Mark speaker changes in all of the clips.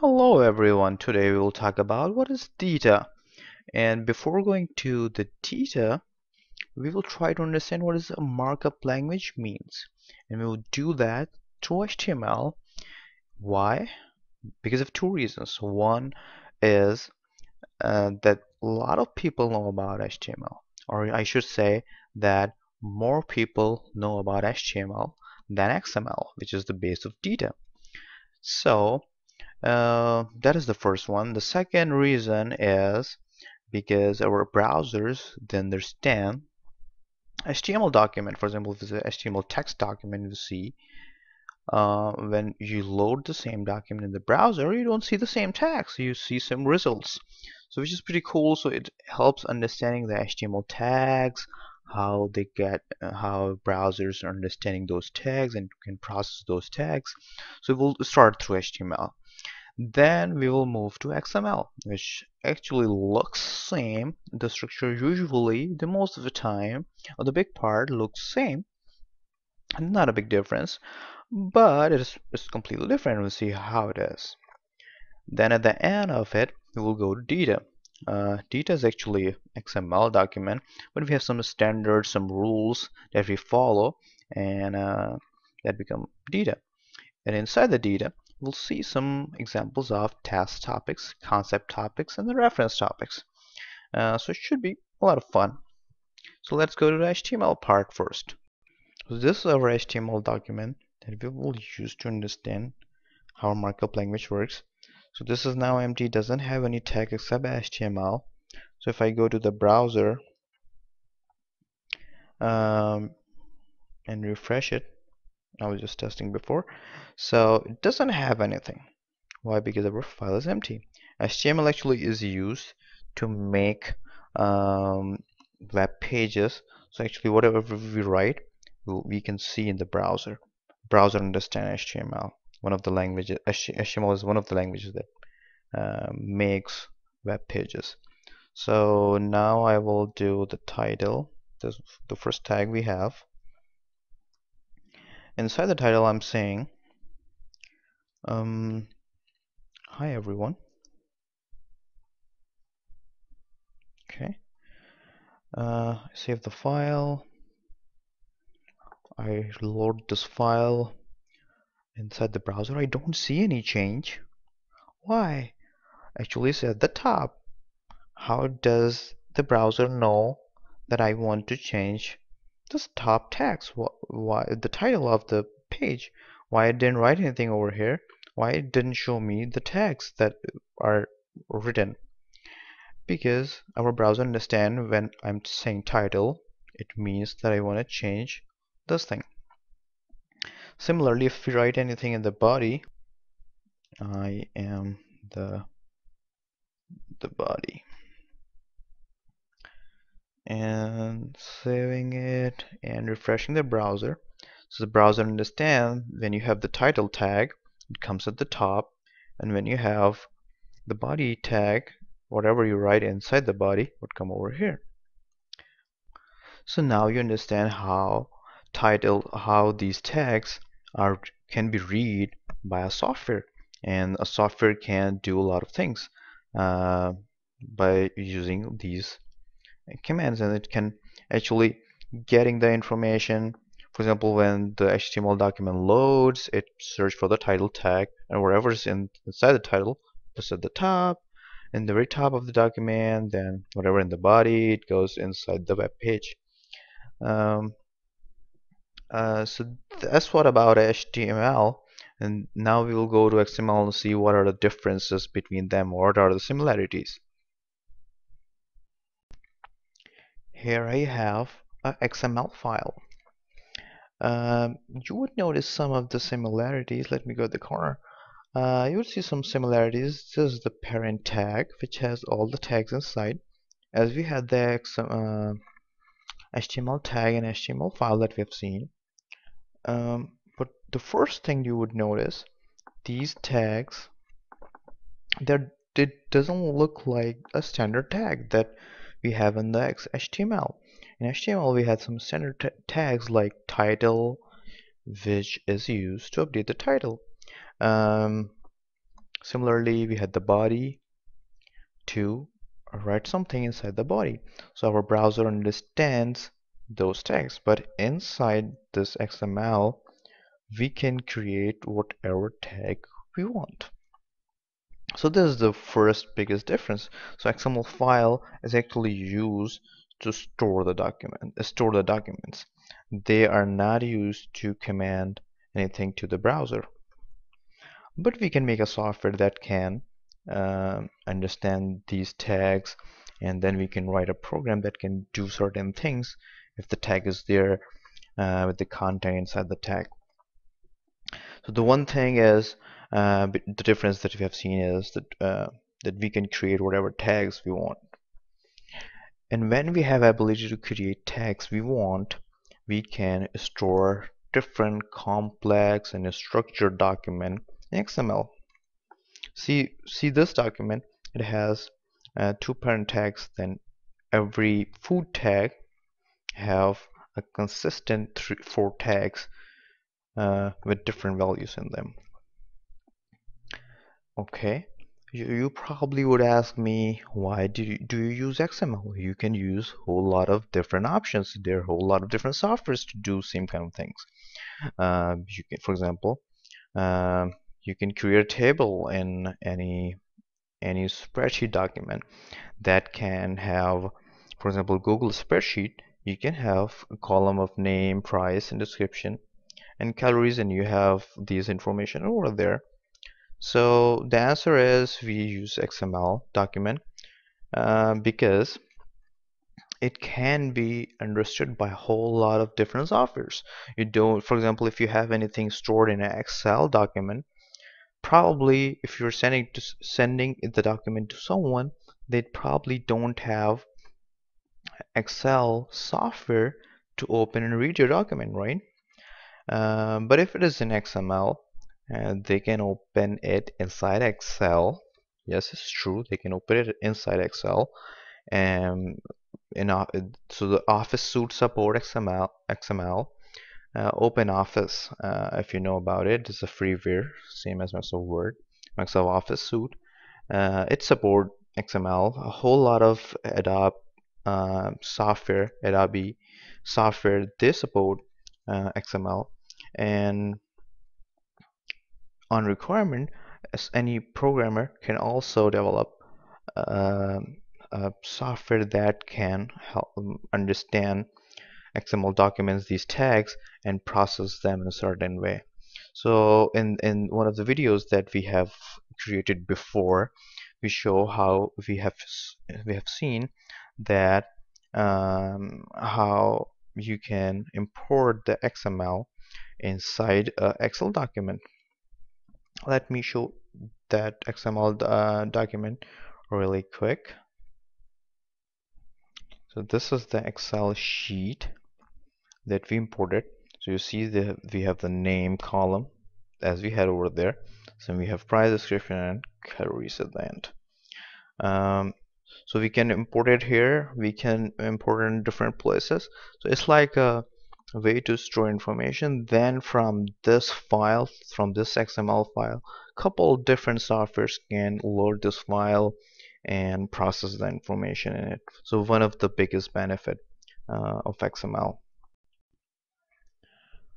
Speaker 1: Hello everyone, today we will talk about what is DITA. And before going to the DITA, we will try to understand what is a markup language means. And we will do that through HTML. Why? Because of two reasons. One is that a lot of people know about HTML, or I should say that more people know about HTML than XML, which is the base of DITA. So that is the first one. The second reason is because our browsers they understand HTML document. For example, if it's an HTML text document you see, when you load the same document in the browser, you don't see the same text. You see some results. So which is pretty cool. So it helps understanding the HTML tags, how they get, how browsers are understanding those tags and can process those tags. So we'll start through HTML. Then we will move to XML, which actually looks same. The structure usually, the most of the time, or the big part looks same. Not a big difference, but it's completely different. We'll see how it is. Then at the end of it, we will go to DITA. DITA is actually XML document, but we have some standards, some rules that we follow, and that become DITA. And inside the DITA, we'll see some examples of task topics, concept topics, and the reference topics. So it should be a lot of fun. So let's go to the HTML part first. So this is our HTML document that we will use to understand how our markup language works. So this is now empty, doesn't have any tag except HTML. So if I go to the browser and refresh it, I was just testing before, so it doesn't have anything. Why? Because our file is empty. HTML actually is used to make web pages. So actually whatever we write, we can see in the browser. Browser understands HTML. One of the languages, HTML is one of the languages that makes web pages. So now I will do the title. This is the first tag we have. Inside the title, I'm saying, hi everyone. Okay. Save the file. I load this file inside the browser. I don't see any change. Why? Actually, it's at the top. How does the browser know that I want to change this top text? Why the title of the page? Why it didn't write anything over here? Why it didn't show me the tags that are written? Because our browser understands when I'm saying title, it means that I want to change this thing. Similarly, if we write anything in the body, I am the body, and saving it and refreshing the browser. So the browser understands when you have the title tag, it comes at the top, and when you have the body tag, whatever you write inside the body would come over here. So now you understand how these tags can be read by a software, and a software can do a lot of things by using these commands, and it can actually getting the information. For example, when the HTML document loads, it searches for the title tag, and whatever's inside the title is at the top, in the very top of the document. Then whatever in the body, it goes inside the web page. So that's what about HTML. And now we will go to XML and see what are the differences between them, what are the similarities. Here I have a XML file. You would notice some of the similarities. Let me go to the corner. You would see some similarities. This is the parent tag, which has all the tags inside. As we had the HTML tag and HTML file that we have seen. But the first thing you would notice, these tags, it doesn't look like a standard tag that we have in the HTML. In HTML, we had some standard tags like title, which is used to update the title. Similarly, we had the body to write something inside the body. So our browser understands those tags, but inside this XML, we can create whatever tag we want. So this is the first biggest difference. So XML file is actually used to store the documents. They are not used to command anything to the browser. But we can make a software that can understand these tags, and then we can write a program that can do certain things if the tag is there with the content inside the tag. So the one thing is the difference that we have seen is that we can create whatever tags we want. And when we have ability to create tags we want, we can store different complex and structured document in XML. See this document, it has two parent tags, then every food tag have a consistent four tags with different values in them. Okay, you probably would ask me, why do you use XML? You can use a whole lot of different options. There are a whole lot of different softwares to do same kind of things. You can, for example, you can create a table in any spreadsheet document that can have, for example, Google spreadsheet. You can have a column of name, price, and description, and calories, and you have these information over there. So the answer is we use XML document because it can be understood by a whole lot of different softwares. You don't, for example, if you have anything stored in an Excel document, probably if you're sending the document to someone, they probably don't have Excel software to open and read your document, right? But if it is in XML, they can open it inside Excel. Yes, it's true. They can open it inside Excel, and so the Office suite support XML. Open Office, if you know about it, is a freeware, same as Microsoft Word. Microsoft Office suite. It support XML. A whole lot of Adobe software, they support XML. And on requirement, as any programmer can also develop uh, a software that can help understand XML documents, these tags, and process them in a certain way. So in one of the videos that we have created before, we show how we have seen that how you can import the XML inside a Excel document. Let me show that XML document really quick. So this is the Excel sheet that we imported. So you see we have the name column as we had over there. So we have price, description, and calories at the end. So we can import it here. We can import it in different places. So it's like a way to store information. Then from this file, from this XML file, couple different softwares can load this file and process the information in it. So one of the biggest benefit of XML.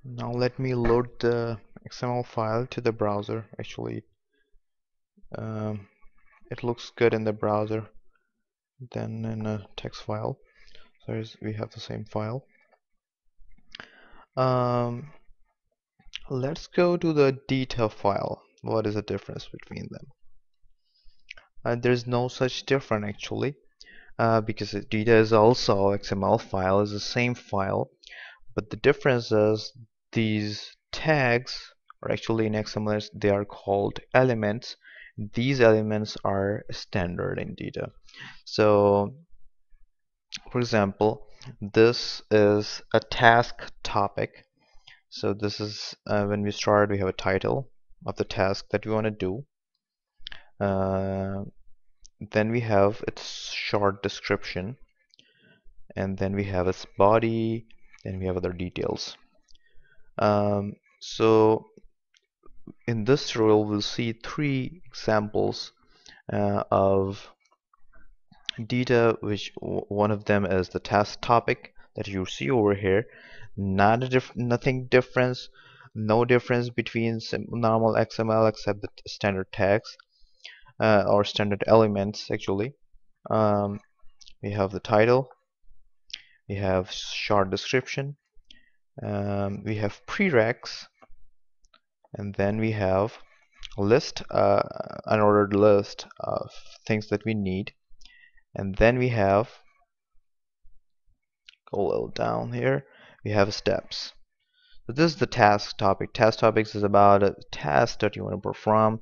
Speaker 1: Now let me load the XML file to the browser. Actually, um, it looks good in the browser than in a text file. So we have the same file. Um, let's go to the DITA file. What is the difference between them? There's no such difference actually, because DITA is also XML file, is the same file, but the difference is these tags are actually in XML, they are called elements. These elements are standard in DITA. So, for example, this is a task topic. So this is when we start, we have a title of the task that we want to do. Then we have its short description, and then we have its body, and we have other details. So in this tutorial we'll see three examples of DITA, which one of them is the task topic that you see over here. Nothing difference, no difference between normal XML except the standard tags or standard elements actually. Um, we have the title, we have short description, we have prereqs, and then we have a list, an ordered list of things that we need, and then we have, go a little down here, we have steps. So this is the task topic. Task topics is about a task that you want to perform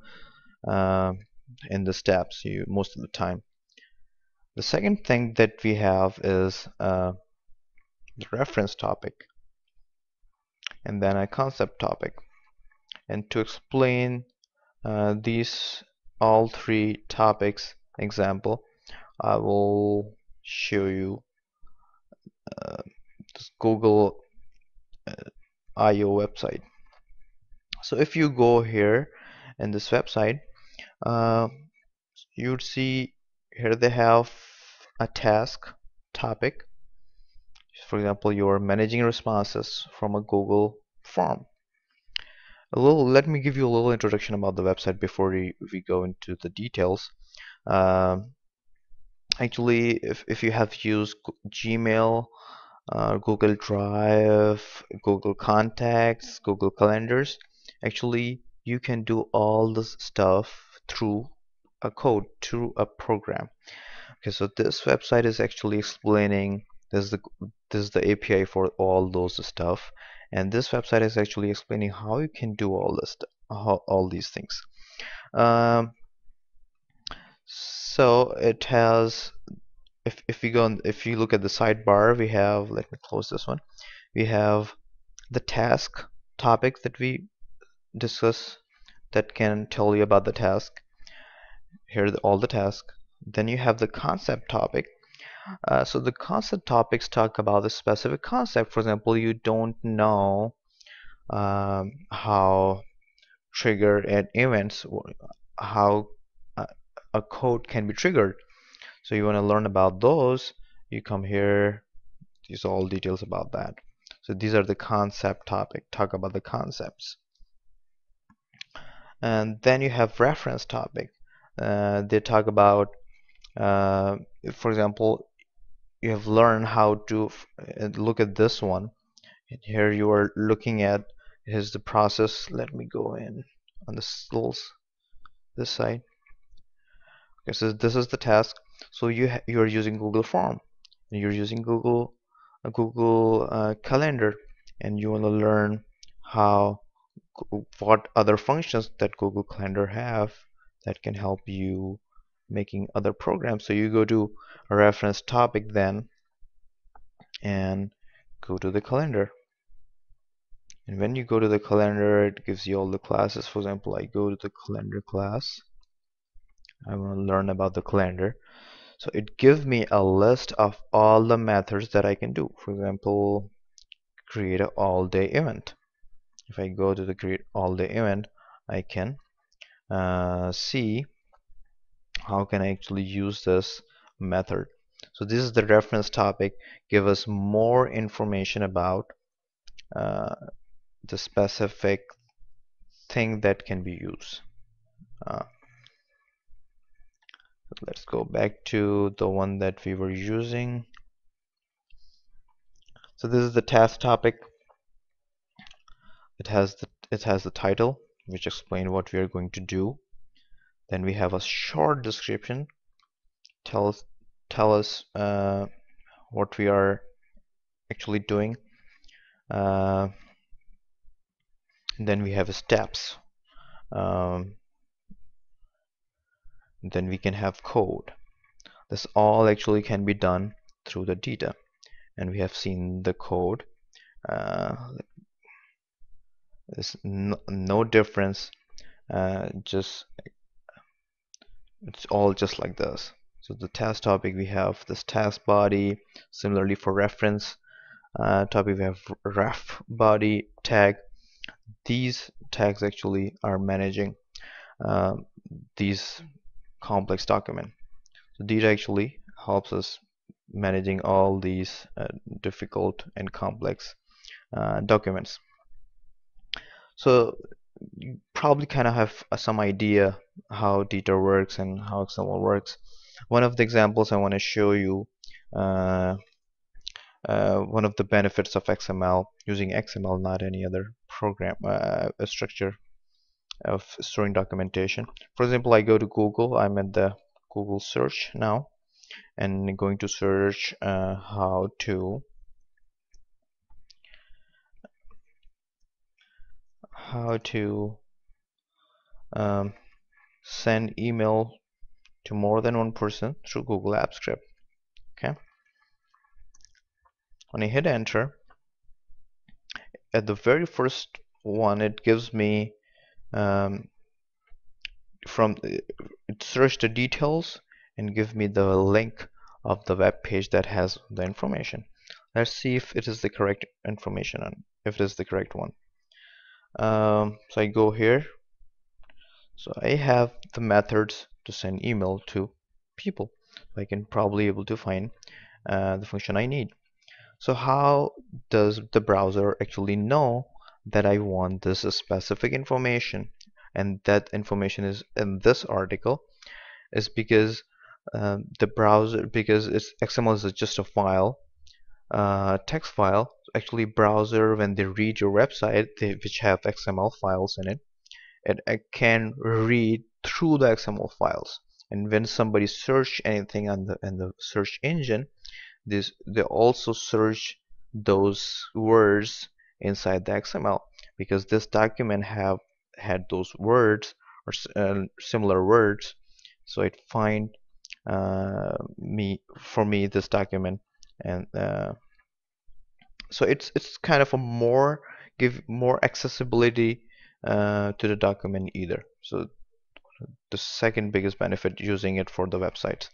Speaker 1: in the steps most of the time. The second thing that we have is the reference topic, and then a concept topic. And to explain these all three topics example, I will show you this Google I/O website. So if you go here in this website, uh, you'd see here they have a task topic. For example, you're managing responses from a Google form. Let me give you a little introduction about the website before we go into the details. Um, Actually, if you have used Gmail, Google Drive, Google Contacts, Google Calendars, actually you can do all this stuff through a code, through a program. Okay, so this website is actually explaining this is the API for all those stuff, and this website is actually explaining how you can do all this, all these things. Um, so it has, if we go if you look at the sidebar, we have, let me close this one. We have the task topics that we discuss that can tell you about the task. Here are all the tasks. Then you have the concept topic. So the concept topics talk about the specific concept. For example, you don't know how trigger and events, how a code can be triggered. So you want to learn about those. You come here. These are all details about that. So these are the concept topic. Talk about the concepts. And then you have reference topic. They talk about, for example, you have learned how to look at this one. And here you are looking at is the process. Let me go in on this side. Okay, so this is the task. So you are using Google Form, and you're using Google Calendar, and you want to learn how what other functions that Google Calendar have that can help you making other programs. So you go to a reference topic then and go to the calendar. And when you go to the calendar, it gives you all the classes. For example, I go to the calendar class. I want to learn about the calendar. So it gives me a list of all the methods that I can do. For example, create an all-day event. If I go to the create all-day event, I can see how can I actually use this method. So this is the reference topic. Give us more information about the specific thing that can be used. Let's go back to the one that we were using. So this is the task topic. It has the title, which explains what we are going to do. Then we have a short description. Tell us what we are actually doing. Then we have steps. Then we can have code. This all actually can be done through the DITA, and we have seen the code. There's no difference. Just it's all just like this. So the task topic, we have this task body. Similarly for reference topic, we have ref body tag. These tags actually are managing uh, these complex documents. So DITA actually helps us managing all these difficult and complex documents. So you probably kind of have some idea how DITA works and how XML works. One of the examples I want to show you, uh, one of the benefits of XML, using XML, not any other program, a structure of storing documentation. For example, I go to Google, I'm at the Google search now, and going to search how to um, send email to more than one person through Google Apps Script. Okay, when I hit enter, at the very first one, it gives me um, it search the details and give me the link of the web page that has the information. Let's see if it is the correct information and if it is the correct one. So I go here. So I have the methods to send email to people. I can probably able to find the function I need. So how does the browser actually know that I want this specific information and that information is in this article? Is because the browser, because XML is just a file, text file. Actually, browser, when they read your website, which have XML files in it, it can read through the XML files. And when somebody search anything on the search engine, they also search those words inside the XML, because this document have had those words or similar words, so it find me this document, and so it's kind of a give more accessibility to the document either. So the second biggest benefit using it for the website.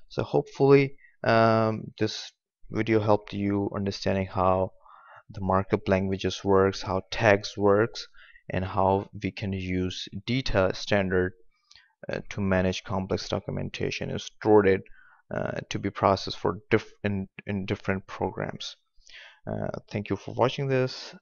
Speaker 1: So hopefully this video helped you understanding how the markup languages works, how tags works, and how we can use DITA standard to manage complex documentation and store it to be processed for in different programs. Thank you for watching this.